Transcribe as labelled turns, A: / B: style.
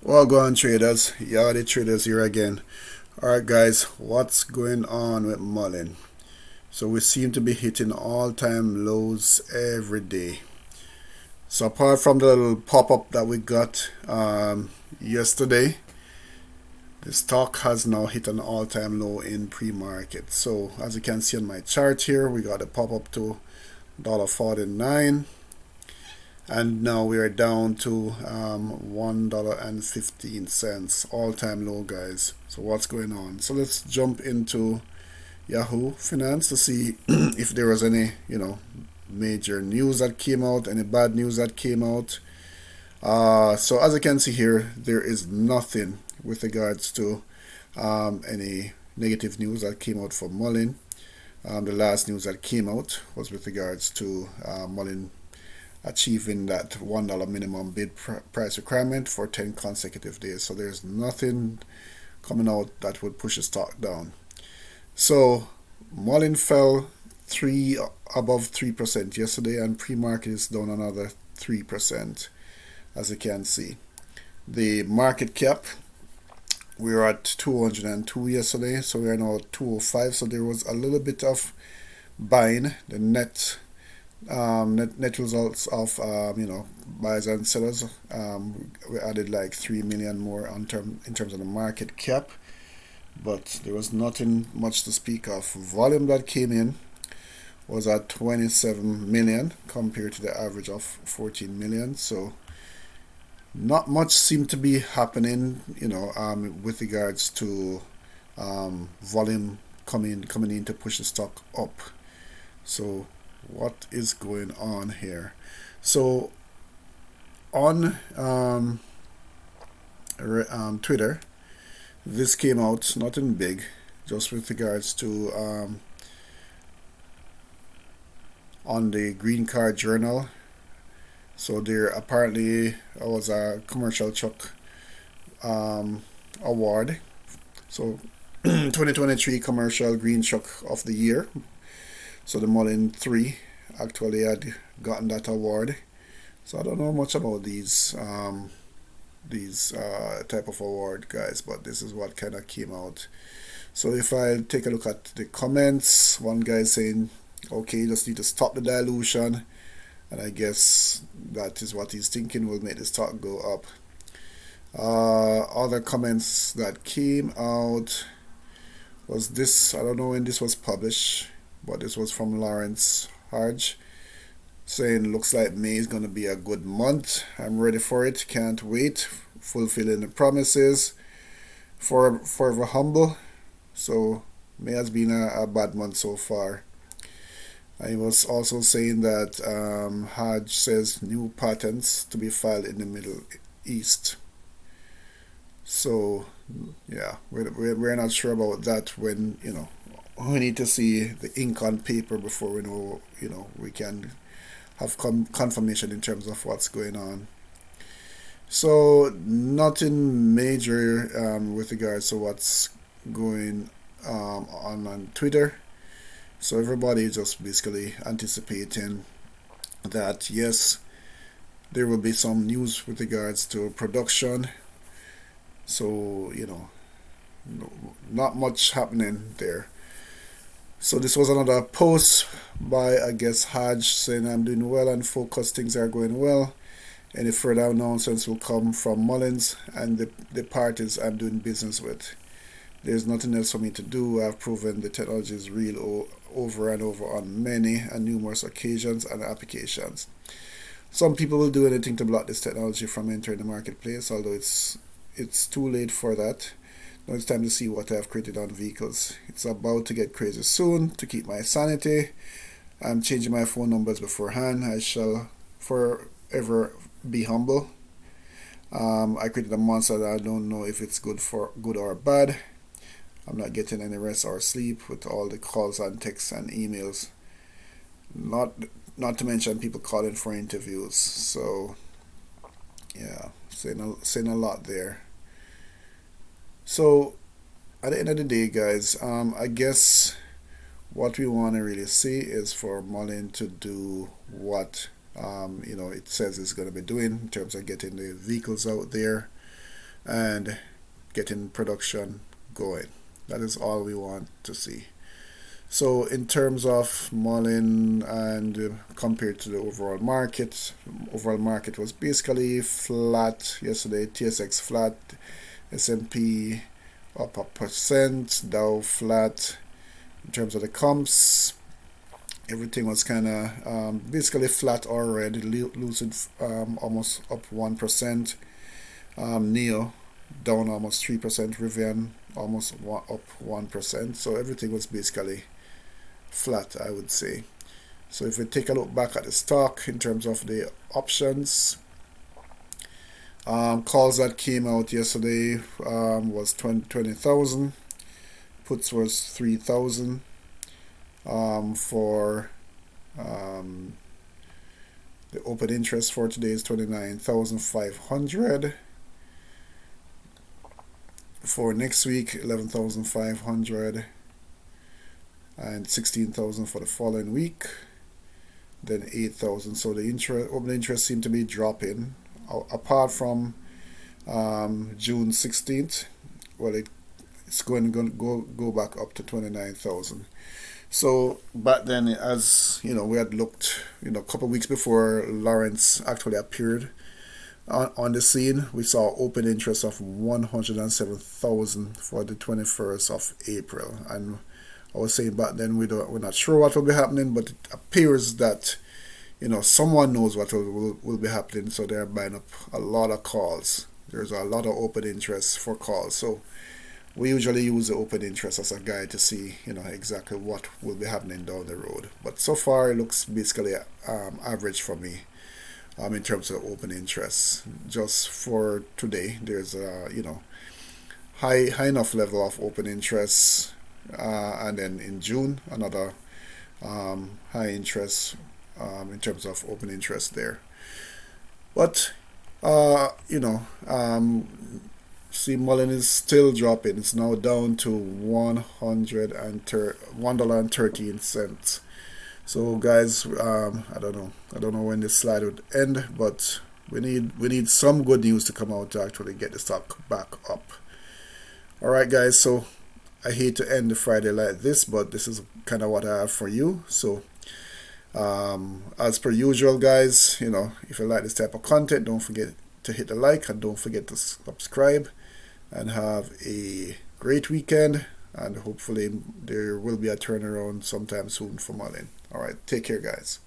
A: Well, go on, traders. Yeah, the traders here again. Alright, guys, what's going on with Mullen? So, we seem to be hitting all time lows every day. So, apart from the little pop up that we got yesterday, the stock has now hit an all time low in pre market. So, as you can see on my chart here, we got a pop up to $1.49, and now we are down to $1.15, all-time low, guys. So what's going on? So let's jump into Yahoo Finance to see if there was any major news that came out, any bad news that came out. So as you can see here, there is nothing with regards to any negative news that came out for Mullen. The last news that came out was with regards to Mullen achieving that $1 minimum bid price requirement for 10 consecutive days. So there's nothing coming out that would push the stock down. So Mullen fell above 3% yesterday, and pre-market is down another 3%, as you can see. The market cap, we were at 202 yesterday, so we are now at 205. So there was a little bit of buying. The net results of buyers and sellers, we added like 3 million more in terms of the market cap, but there was nothing much to speak of. Volume that came in was at 27 million compared to the average of 14 million. So not much seemed to be happening with regards to volume coming in to push the stock up. So what is going on here? So on Twitter, this came out, nothing big, just with regards to on the Green Card Journal. So there apparently was a commercial truck award. So 2023 commercial green truck of the year. So the Mullen 3 actually had gotten that award. So I don't know much about these type of award, guys, but this is what kind of came out. So if I take a look at the comments, one guy saying, okay, you just need to stop the dilution, and I guess that is what he's thinking will make the stock go up. Other comments that came out was this. I don't know when this was published, but this was from Lawrence Harge, saying looks like May is going to be a good month. I'm ready for it. Can't wait. Fulfilling the promises. Forever humble. So May has been a bad month so far. I was also saying that Hodge says new patents to be filed in the Middle East. So yeah, we're not sure about that. When we need to see the ink on paper before we know we can have confirmation in terms of what's going on. So nothing major with regards to what's going on Twitter. So everybody is just basically anticipating that yes, there will be some news with regards to production. So not much happening there. So this was another post by, I guess, Hodge, saying I'm doing well and focus, things are going well. Any further announcements will come from Mullins and the parties I'm doing business with. There's nothing else for me to do. I've proven the technology is real over and over on many and numerous occasions and applications. Some people will do anything to block this technology from entering the marketplace, although it's too late for that. Now it's time to see what I've created on vehicles. It's about to get crazy soon. To keep my sanity, I'm changing my phone numbers beforehand. I shall forever be humble. I created a monster that I don't know if it's good or bad. I'm not getting any rest or sleep with all the calls and texts and emails. Not to mention people calling for interviews. So yeah, saying a lot there. So at the end of the day, guys, I guess what we want to really see is for Mullen to do what it says it's going to be doing in terms of getting the vehicles out there. and getting production going. That is all we want to see. So in terms of Mullen and compared to the overall market was basically flat yesterday. TSX flat, S&P up 1%, Dow flat. In terms of the comps, everything was kind of basically flat already. Lucid almost up 1%. Neo down almost 3%. Rivian almost up 1%. So everything was basically flat, I would say. So if we take a look back at the stock in terms of the options, calls that came out yesterday was 20,000. Puts was 3,000. For the open interest for today is 29,500. For next week, 11,500 and 16,000 for the following week. Then 8,000. So the open interest seem to be dropping. Apart from June 16th, well, it's going to go back up to 29,000. So back then, as you know, we had looked, a couple of weeks before Lawrence actually appeared on the scene, we saw open interest of 107,000 for the 21st of April. And I was saying back then we're not sure what will be happening, but it appears that someone knows what will be happening, so they're buying up a lot of calls. There's a lot of open interest for calls. So we usually use the open interest as a guide to see, exactly what will be happening down the road. But so far, it looks basically average for me in terms of open interest. Just for today, there's a high enough level of open interest, and then in June another high interest in terms of open interest there. But see, Mullen is still dropping. It's now down to $1.13. So guys, I don't know when this slide would end, but we need some good news to come out to actually get the stock back up. All right, guys. So I hate to end the Friday like this, but this is kind of what I have for you. So as per usual, guys, if you like this type of content, don't forget to hit the like and don't forget to subscribe. And have a great weekend, and hopefully there will be a turnaround sometime soon for Mullen. All right, take care, guys.